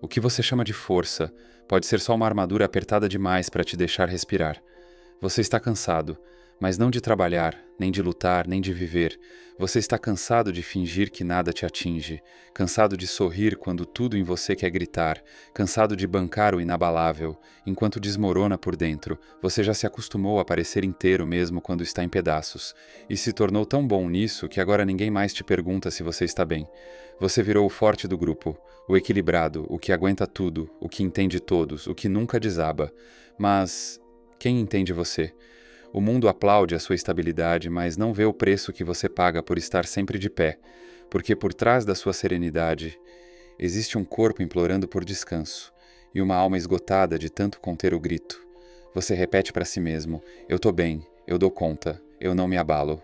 O que você chama de força pode ser só uma armadura apertada demais para te deixar respirar. Você está cansado, mas não de trabalhar, nem de lutar, nem de viver. Você está cansado de fingir que nada te atinge, cansado de sorrir quando tudo em você quer gritar, cansado de bancar o inabalável, enquanto desmorona por dentro. Você já se acostumou a parecer inteiro mesmo quando está em pedaços, e se tornou tão bom nisso que agora ninguém mais te pergunta se você está bem. Você virou o forte do grupo, o equilibrado, o que aguenta tudo, o que entende todos, o que nunca desaba. Mas quem entende você? O mundo aplaude a sua estabilidade, mas não vê o preço que você paga por estar sempre de pé, porque por trás da sua serenidade existe um corpo implorando por descanso e uma alma esgotada de tanto conter o grito. Você repete para si mesmo: eu tô bem, eu dou conta, eu não me abalo.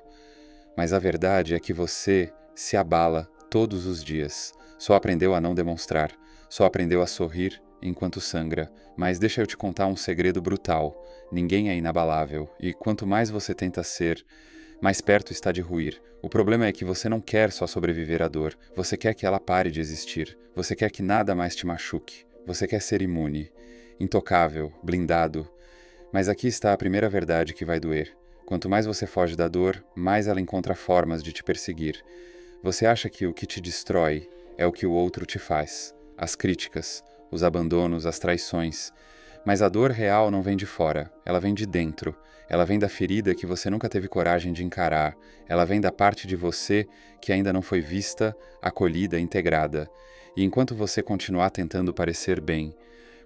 Mas a verdade é que você se abala todos os dias. Só aprendeu a não demonstrar, só aprendeu a sorrir enquanto sangra. Mas deixa eu te contar um segredo brutal. Ninguém é inabalável, e quanto mais você tenta ser, mais perto está de ruir. O problema é que você não quer só sobreviver à dor, você quer que ela pare de existir. Você quer que nada mais te machuque. Você quer ser imune, intocável, blindado. Mas aqui está a primeira verdade que vai doer. Quanto mais você foge da dor, mais ela encontra formas de te perseguir. Você acha que o que te destrói é o que o outro te faz. As críticas, os abandonos, as traições. Mas a dor real não vem de fora, ela vem de dentro. Ela vem da ferida que você nunca teve coragem de encarar. Ela vem da parte de você que ainda não foi vista, acolhida, integrada. E enquanto você continuar tentando parecer bem,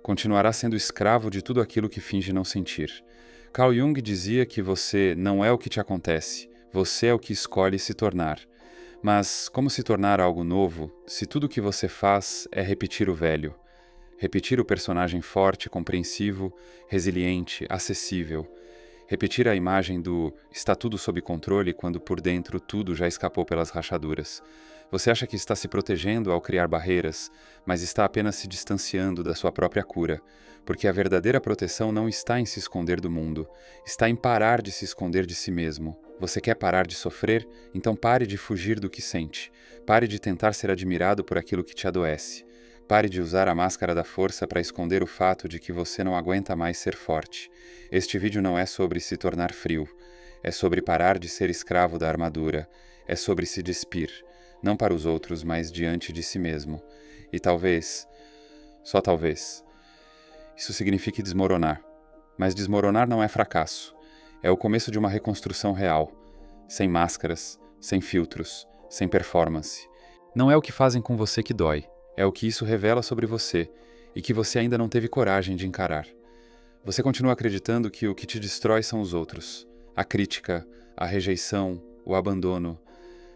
continuará sendo escravo de tudo aquilo que finge não sentir. Carl Jung dizia que você não é o que te acontece, você é o que escolhe se tornar. Mas como se tornar algo novo, se tudo o que você faz é repetir o velho? Repetir o personagem forte, compreensivo, resiliente, acessível. Repetir a imagem do está tudo sob controle quando por dentro tudo já escapou pelas rachaduras. Você acha que está se protegendo ao criar barreiras, mas está apenas se distanciando da sua própria cura, porque a verdadeira proteção não está em se esconder do mundo, está em parar de se esconder de si mesmo. Você quer parar de sofrer? Então pare de fugir do que sente. Pare de tentar ser admirado por aquilo que te adoece. Pare de usar a máscara da força para esconder o fato de que você não aguenta mais ser forte. Este vídeo não é sobre se tornar frio. É sobre parar de ser escravo da armadura. É sobre se despir. Não para os outros, mas diante de si mesmo. E talvez, só talvez, isso signifique desmoronar. Mas desmoronar não é fracasso. É o começo de uma reconstrução real. Sem máscaras, sem filtros, sem performance. Não é o que fazem com você que dói. É o que isso revela sobre você e que você ainda não teve coragem de encarar. Você continua acreditando que o que te destrói são os outros. A crítica, a rejeição, o abandono.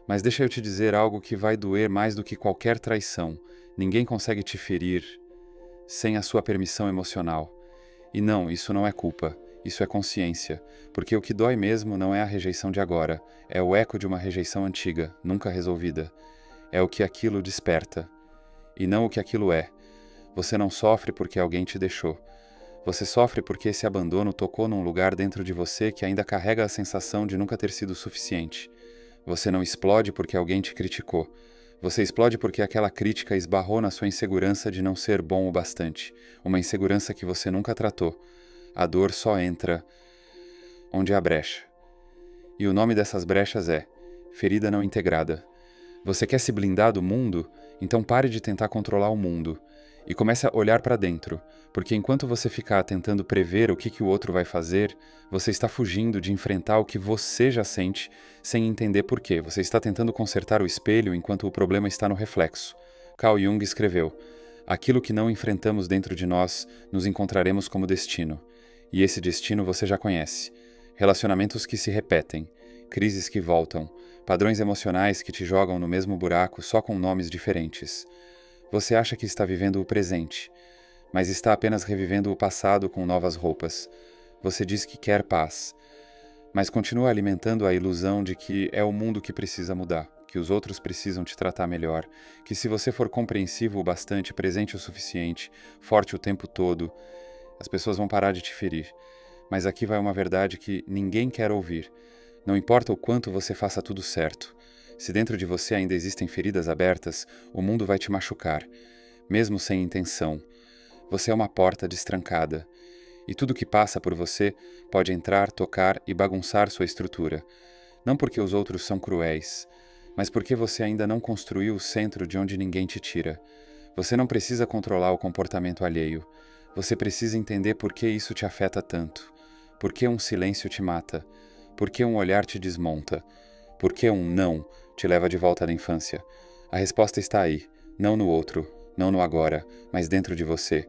Mas deixa eu te dizer algo que vai doer mais do que qualquer traição. Ninguém consegue te ferir sem a sua permissão emocional. E não, isso não é culpa. Isso é consciência. Porque o que dói mesmo não é a rejeição de agora. É o eco de uma rejeição antiga, nunca resolvida. É o que aquilo desperta. E não o que aquilo é. Você não sofre porque alguém te deixou. Você sofre porque esse abandono tocou num lugar dentro de você que ainda carrega a sensação de nunca ter sido suficiente. Você não explode porque alguém te criticou. Você explode porque aquela crítica esbarrou na sua insegurança de não ser bom o bastante. Uma insegurança que você nunca tratou. A dor só entra onde há brecha. E o nome dessas brechas é ferida não integrada. Você quer se blindar do mundo? Então pare de tentar controlar o mundo e comece a olhar para dentro, porque enquanto você ficar tentando prever o que o outro vai fazer, você está fugindo de enfrentar o que você já sente sem entender por quê. Você está tentando consertar o espelho enquanto o problema está no reflexo. Carl Jung escreveu: aquilo que não enfrentamos dentro de nós, nos encontraremos como destino. E esse destino você já conhece. Relacionamentos que se repetem, crises que voltam, padrões emocionais que te jogam no mesmo buraco só com nomes diferentes. Você acha que está vivendo o presente, mas está apenas revivendo o passado com novas roupas. Você diz que quer paz, mas continua alimentando a ilusão de que é o mundo que precisa mudar, que os outros precisam te tratar melhor, que se você for compreensivo o bastante, presente o suficiente, forte o tempo todo, as pessoas vão parar de te ferir. Mas aqui vai uma verdade que ninguém quer ouvir. Não importa o quanto você faça tudo certo. Se dentro de você ainda existem feridas abertas, o mundo vai te machucar. mesmo sem intenção. Você é uma porta destrancada, e tudo que passa por você pode entrar, tocar e bagunçar sua estrutura. Não porque os outros são cruéis, mas porque você ainda não construiu o centro de onde ninguém te tira. Você não precisa controlar o comportamento alheio. Você precisa entender por que isso te afeta tanto. Por que um silêncio te mata? Por que um olhar te desmonta? Por que um não te leva de volta à infância? A resposta está aí, não no outro, não no agora, mas dentro de você.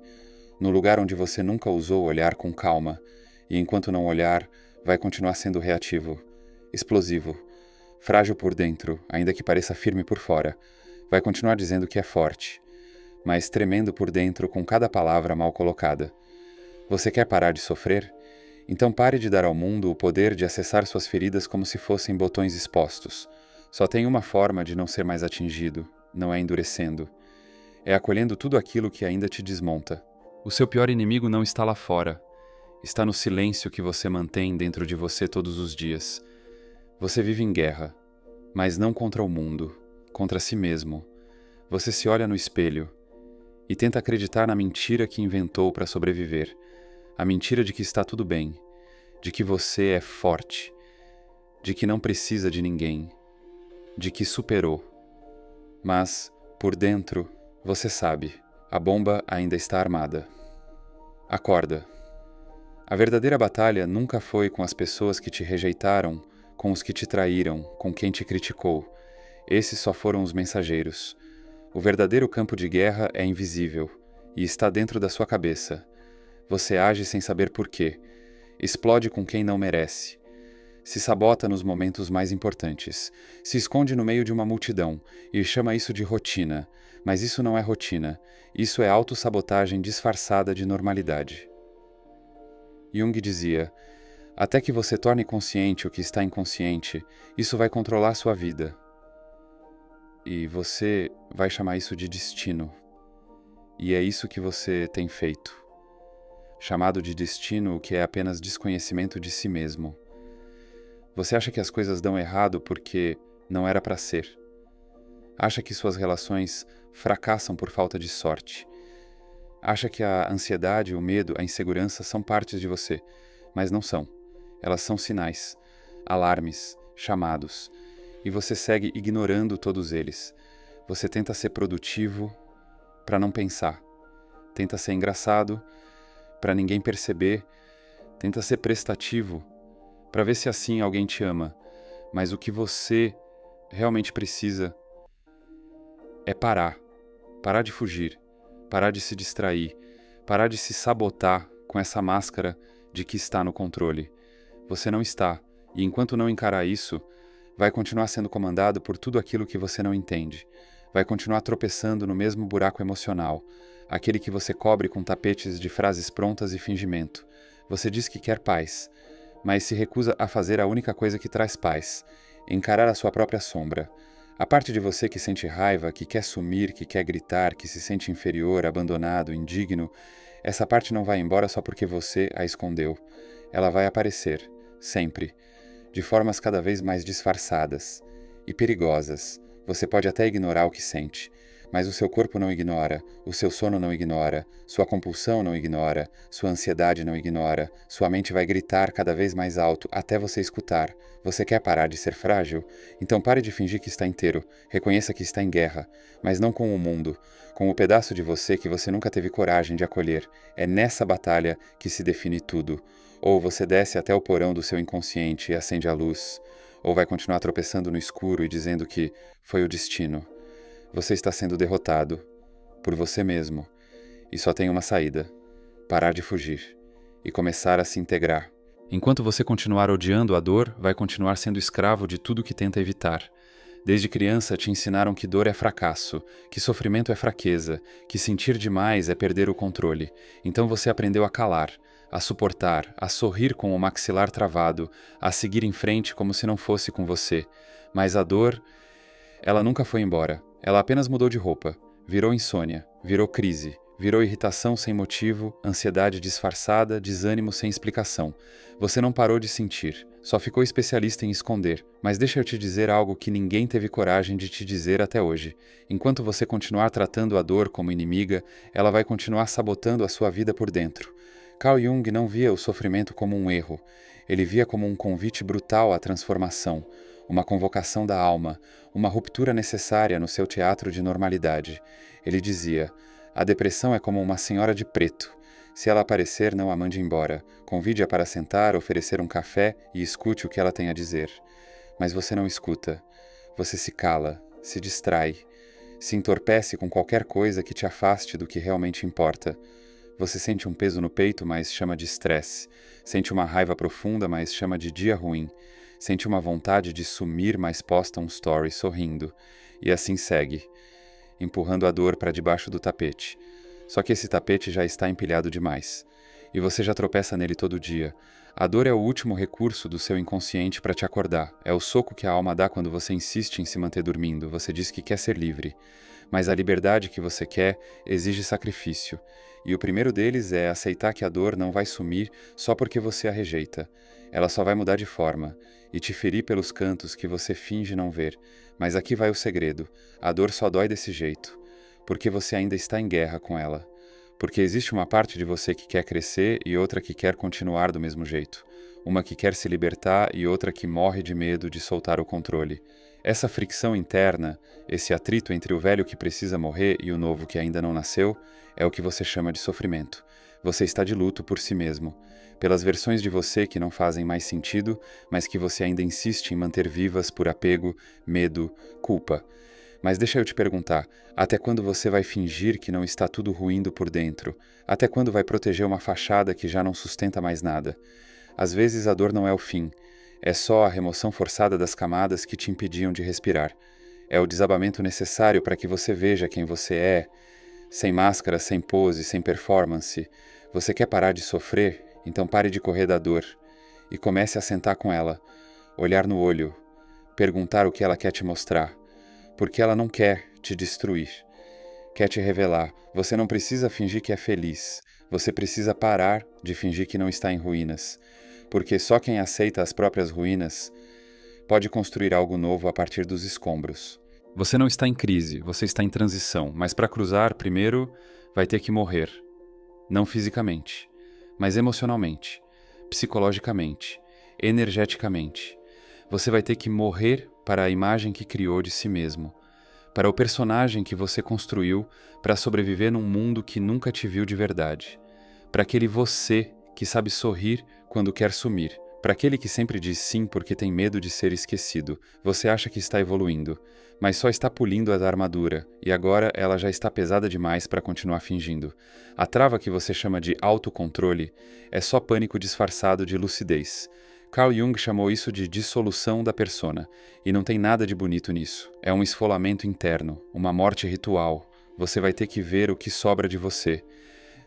No lugar onde você nunca ousou olhar com calma, e enquanto não olhar, vai continuar sendo reativo, explosivo, frágil por dentro, ainda que pareça firme por fora. Vai continuar dizendo que é forte, mas tremendo por dentro com cada palavra mal colocada. Você quer parar de sofrer? Então pare de dar ao mundo o poder de acessar suas feridas como se fossem botões expostos. Só tem uma forma de não ser mais atingido, não é endurecendo. É acolhendo tudo aquilo que ainda te desmonta. O seu pior inimigo não está lá fora. Está no silêncio que você mantém dentro de você todos os dias. Você vive em guerra, mas não contra o mundo, contra si mesmo. Você se olha no espelho e tenta acreditar na mentira que inventou para sobreviver. A mentira de que está tudo bem, de que você é forte, de que não precisa de ninguém, de que superou. Mas, por dentro, você sabe, a bomba ainda está armada. Acorda. A verdadeira batalha nunca foi com as pessoas que te rejeitaram, com os que te traíram, com quem te criticou. Esses só foram os mensageiros. O verdadeiro campo de guerra é invisível e está dentro da sua cabeça. Você age sem saber por quê. Explode com quem não merece. Se sabota nos momentos mais importantes. Se esconde no meio de uma multidão e chama isso de rotina. Mas isso não é rotina. Isso é autossabotagem disfarçada de normalidade. Jung dizia: até que você torne consciente o que está inconsciente, isso vai controlar sua vida. E você vai chamar isso de destino. E é isso que você tem feito. Chamado de destino o que é apenas desconhecimento de si mesmo. Você acha que as coisas dão errado porque não era para ser. Acha que suas relações fracassam por falta de sorte. Acha que a ansiedade, o medo, a insegurança são partes de você, mas não são. Elas são sinais, alarmes, chamados, e você segue ignorando todos eles. Você tenta ser produtivo para não pensar. Tenta ser engraçado para ninguém perceber. Tenta ser prestativo para ver se assim alguém te ama. Mas o que você realmente precisa é parar. Parar de fugir. Parar de se distrair. Parar de se sabotar com essa máscara de que está no controle. Você não está. E enquanto não encarar isso, vai continuar sendo comandado por tudo aquilo que você não entende. Vai continuar tropeçando no mesmo buraco emocional, aquele que você cobre com tapetes de frases prontas e fingimento. Você diz que quer paz, mas se recusa a fazer a única coisa que traz paz, encarar a sua própria sombra. A parte de você que sente raiva, que quer sumir, que quer gritar, que se sente inferior, abandonado, indigno, essa parte não vai embora só porque você a escondeu. Ela vai aparecer, sempre, de formas cada vez mais disfarçadas e perigosas. Você pode até ignorar o que sente, mas o seu corpo não ignora, o seu sono não ignora, sua compulsão não ignora, sua ansiedade não ignora, sua mente vai gritar cada vez mais alto até você escutar. Você quer parar de ser frágil? Então pare de fingir que está inteiro, reconheça que está em guerra, mas não com o mundo, com o pedaço de você que você nunca teve coragem de acolher. É nessa batalha que se define tudo. Ou você desce até o porão do seu inconsciente e acende a luz, ou vai continuar tropeçando no escuro e dizendo que foi o destino. Você está sendo derrotado por você mesmo e só tem uma saída: parar de fugir e começar a se integrar. Enquanto você continuar odiando a dor, vai continuar sendo escravo de tudo que tenta evitar. Desde criança te ensinaram que dor é fracasso, que sofrimento é fraqueza, que sentir demais é perder o controle. Então você aprendeu a calar, a suportar, a sorrir com o maxilar travado, a seguir em frente como se não fosse com você. Mas a dor, ela nunca foi embora. Ela apenas mudou de roupa. Virou insônia, virou crise, Virou irritação sem motivo, ansiedade disfarçada, desânimo sem explicação. Você não parou de sentir, só ficou especialista em esconder. Mas deixa eu te dizer algo que ninguém teve coragem de te dizer até hoje. Enquanto você continuar tratando a dor como inimiga, ela vai continuar sabotando a sua vida por dentro. Carl Jung não via o sofrimento como um erro. Ele via como um convite brutal à transformação, uma convocação da alma, uma ruptura necessária no seu teatro de normalidade. Ele dizia: a depressão é como uma senhora de preto. Se ela aparecer, não a mande embora. Convide-a para sentar, oferecer um café e escute o que ela tem a dizer. Mas você não escuta. Você se cala, se distrai, se entorpece com qualquer coisa que te afaste do que realmente importa. Você sente um peso no peito, mas chama de estresse. Sente uma raiva profunda, mas chama de dia ruim. Sente uma vontade de sumir, mas posta um story sorrindo. E assim segue, empurrando a dor para debaixo do tapete. Só que esse tapete já está empilhado demais. E você já tropeça nele todo dia. A dor é o último recurso do seu inconsciente para te acordar. É o soco que a alma dá quando você insiste em se manter dormindo. Você diz que quer ser livre. Mas a liberdade que você quer exige sacrifício. E o primeiro deles é aceitar que a dor não vai sumir só porque você a rejeita. Ela só vai mudar de forma e te ferir pelos cantos que você finge não ver. Mas aqui vai o segredo. A dor só dói desse jeito, porque você ainda está em guerra com ela. Porque existe uma parte de você que quer crescer e outra que quer continuar do mesmo jeito. Uma que quer se libertar e outra que morre de medo de soltar o controle. Essa fricção interna, esse atrito entre o velho que precisa morrer e o novo que ainda não nasceu, é o que você chama de sofrimento. Você está de luto por si mesmo, pelas versões de você que não fazem mais sentido, mas que você ainda insiste em manter vivas por apego, medo, culpa. Mas deixa eu te perguntar, até quando você vai fingir que não está tudo ruindo por dentro? Até quando vai proteger uma fachada que já não sustenta mais nada? Às vezes a dor não é o fim, é só a remoção forçada das camadas que te impediam de respirar. É o desabamento necessário para que você veja quem você é, sem máscara, sem pose, sem performance. Você quer parar de sofrer? Então pare de correr da dor e comece a sentar com ela, olhar no olho, perguntar o que ela quer te mostrar. Porque ela não quer te destruir, quer te revelar. Você não precisa fingir que é feliz, você precisa parar de fingir que não está em ruínas, porque só quem aceita as próprias ruínas pode construir algo novo a partir dos escombros. Você não está em crise, você está em transição, mas para cruzar, primeiro, vai ter que morrer. Não fisicamente, mas emocionalmente, psicologicamente, energeticamente. Você vai ter que morrer para a imagem que criou de si mesmo, para o personagem que você construiu para sobreviver num mundo que nunca te viu de verdade, para aquele você que sabe sorrir quando quer sumir, para aquele que sempre diz sim porque tem medo de ser esquecido. Você acha que está evoluindo, mas só está polindo a armadura, e agora ela já está pesada demais para continuar fingindo. A trava que você chama de autocontrole é só pânico disfarçado de lucidez. Carl Jung chamou isso de dissolução da persona, e não tem nada de bonito nisso. É um esfolamento interno, uma morte ritual. Você vai ter que ver o que sobra de você.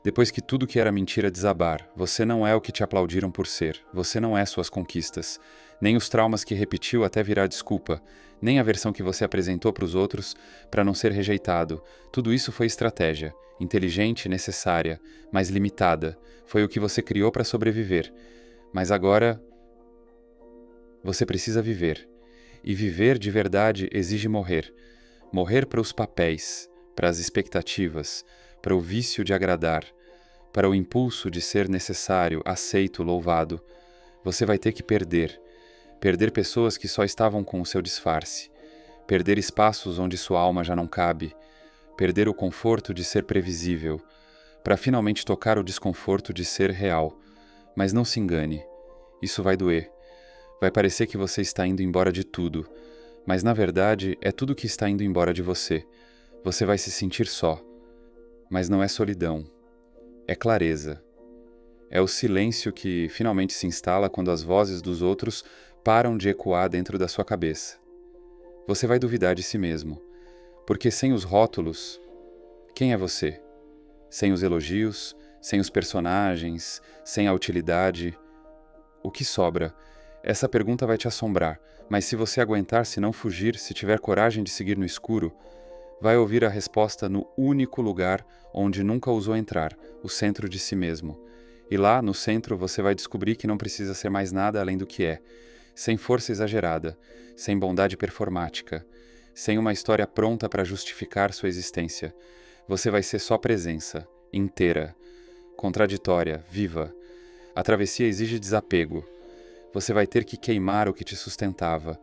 Depois que tudo que era mentira desabar, você não é o que te aplaudiram por ser, você não é suas conquistas, nem os traumas que repetiu até virar desculpa, nem a versão que você apresentou para os outros para não ser rejeitado. Tudo isso foi estratégia, inteligente e necessária, mas limitada. Foi o que você criou para sobreviver. Mas agora você precisa viver. E viver de verdade exige morrer. Morrer para os papéis, para as expectativas, para o vício de agradar, para o impulso de ser necessário, aceito, louvado. Você vai ter que perder. Perder pessoas que só estavam com o seu disfarce. Perder espaços onde sua alma já não cabe. Perder o conforto de ser previsível, para finalmente tocar o desconforto de ser real. Mas não se engane. Isso vai doer. Vai parecer que você está indo embora de tudo, mas na verdade é tudo que está indo embora de você. Você vai se sentir só, mas não é solidão, é clareza. É o silêncio que finalmente se instala quando as vozes dos outros param de ecoar dentro da sua cabeça. Você vai duvidar de si mesmo, porque sem os rótulos, quem é você? Sem os elogios, sem os personagens, sem a utilidade, o que sobra? Essa pergunta vai te assombrar, mas se você aguentar, se não fugir, se tiver coragem de seguir no escuro, vai ouvir a resposta no único lugar onde nunca ousou entrar, o centro de si mesmo. E lá, no centro, você vai descobrir que não precisa ser mais nada além do que é, sem força exagerada, sem bondade performática, sem uma história pronta para justificar sua existência. Você vai ser só presença, inteira, contraditória, viva. A travessia exige desapego. Você vai ter que queimar o que te sustentava,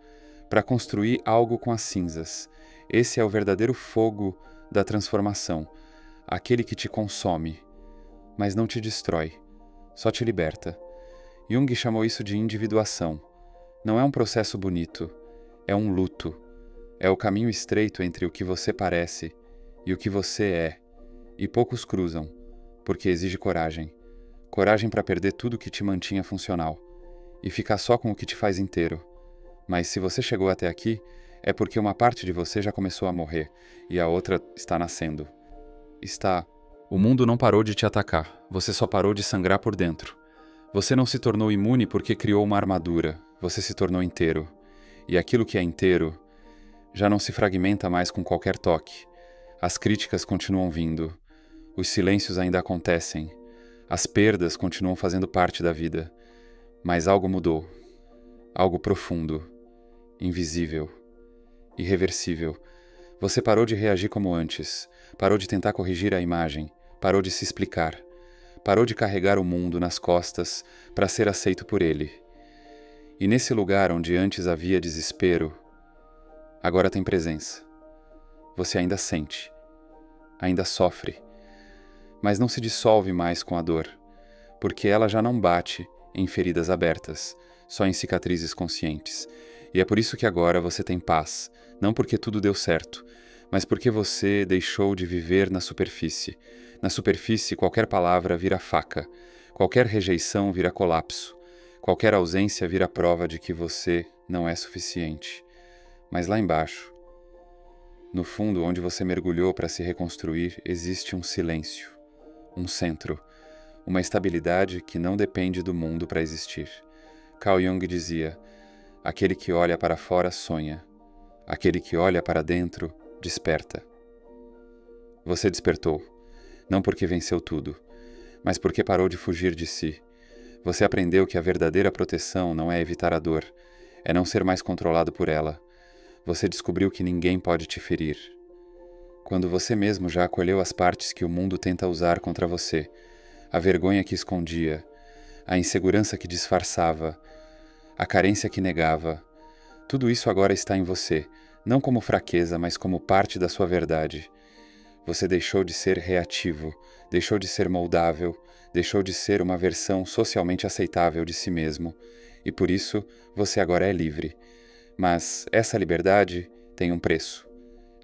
para construir algo com as cinzas. Esse é o verdadeiro fogo da transformação, aquele que te consome, mas não te destrói, só te liberta. Jung chamou isso de individuação. Não é um processo bonito, é um luto. É o caminho estreito entre o que você parece e o que você é. E poucos cruzam, porque exige coragem. Coragem para perder tudo que te mantinha funcional e ficar só com o que te faz inteiro. Mas se você chegou até aqui, é porque uma parte de você já começou a morrer e a outra está nascendo. O mundo não parou de te atacar, você só parou de sangrar por dentro. Você não se tornou imune porque criou uma armadura, você se tornou inteiro. E aquilo que é inteiro já não se fragmenta mais com qualquer toque. As críticas continuam vindo, os silêncios ainda acontecem, as perdas continuam fazendo parte da vida. Mas algo mudou, algo profundo, invisível, irreversível. Você parou de reagir como antes, parou de tentar corrigir a imagem, parou de se explicar, parou de carregar o mundo nas costas para ser aceito por ele. E nesse lugar onde antes havia desespero, agora tem presença. Você ainda sente, ainda sofre, mas não se dissolve mais com a dor, porque ela já não bate em feridas abertas, só em cicatrizes conscientes. E é por isso que agora você tem paz, não porque tudo deu certo, mas porque você deixou de viver na superfície. Na superfície, qualquer palavra vira faca, qualquer rejeição vira colapso, qualquer ausência vira prova de que você não é suficiente. Mas lá embaixo, no fundo onde você mergulhou para se reconstruir, existe um silêncio, um centro, uma estabilidade que não depende do mundo para existir. Carl Jung dizia: aquele que olha para fora sonha, aquele que olha para dentro desperta. Você despertou, não porque venceu tudo, mas porque parou de fugir de si. Você aprendeu que a verdadeira proteção não é evitar a dor, é não ser mais controlado por ela. Você descobriu que ninguém pode te ferir. Quando você mesmo já acolheu as partes que o mundo tenta usar contra você, a vergonha que escondia, a insegurança que disfarçava, a carência que negava, tudo isso agora está em você, não como fraqueza, mas como parte da sua verdade. Você deixou de ser reativo, deixou de ser moldável, deixou de ser uma versão socialmente aceitável de si mesmo, e por isso você agora é livre. Mas essa liberdade tem um preço: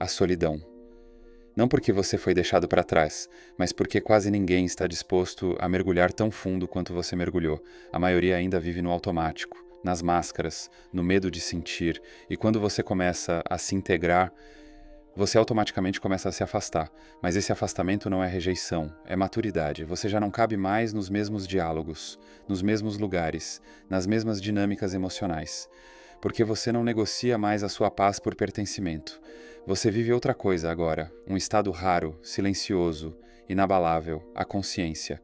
a solidão. Não porque você foi deixado para trás, mas porque quase ninguém está disposto a mergulhar tão fundo quanto você mergulhou. A maioria ainda vive no automático, nas máscaras, no medo de sentir, e quando você começa a se integrar, você automaticamente começa a se afastar. Mas esse afastamento não é rejeição, é maturidade. Você já não cabe mais nos mesmos diálogos, nos mesmos lugares, nas mesmas dinâmicas emocionais. Porque você não negocia mais a sua paz por pertencimento. Você vive outra coisa agora, um estado raro, silencioso, inabalável, a consciência.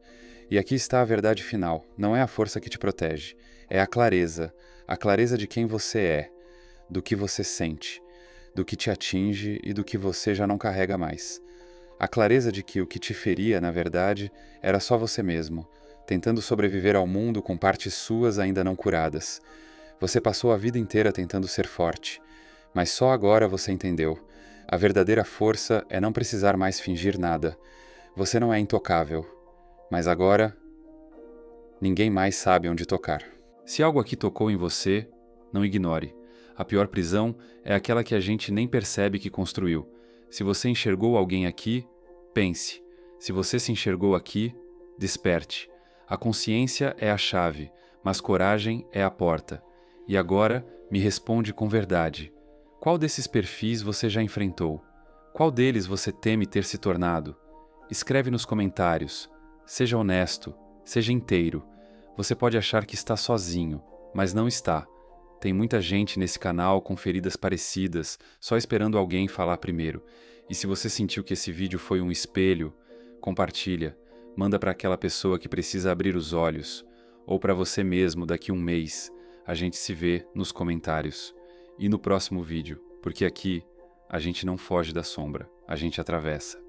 E aqui está a verdade final, não é a força que te protege, é a clareza de quem você é, do que você sente, do que te atinge e do que você já não carrega mais. A clareza de que o que te feria, na verdade, era só você mesmo, tentando sobreviver ao mundo com partes suas ainda não curadas. Você passou a vida inteira tentando ser forte, mas só agora você entendeu. A verdadeira força é não precisar mais fingir nada. Você não é intocável, mas agora ninguém mais sabe onde tocar. Se algo aqui tocou em você, não ignore. A pior prisão é aquela que a gente nem percebe que construiu. Se você enxergou alguém aqui, pense. Se você se enxergou aqui, desperte. A consciência é a chave, mas coragem é a porta. E agora, me responde com verdade. Qual desses perfis você já enfrentou? Qual deles você teme ter se tornado? Escreve nos comentários. Seja honesto, seja inteiro. Você pode achar que está sozinho, mas não está. Tem muita gente nesse canal com feridas parecidas, só esperando alguém falar primeiro. E se você sentiu que esse vídeo foi um espelho, compartilha, manda para aquela pessoa que precisa abrir os olhos, ou para você mesmo daqui a um mês. A gente se vê nos comentários e no próximo vídeo, porque aqui a gente não foge da sombra, a gente atravessa.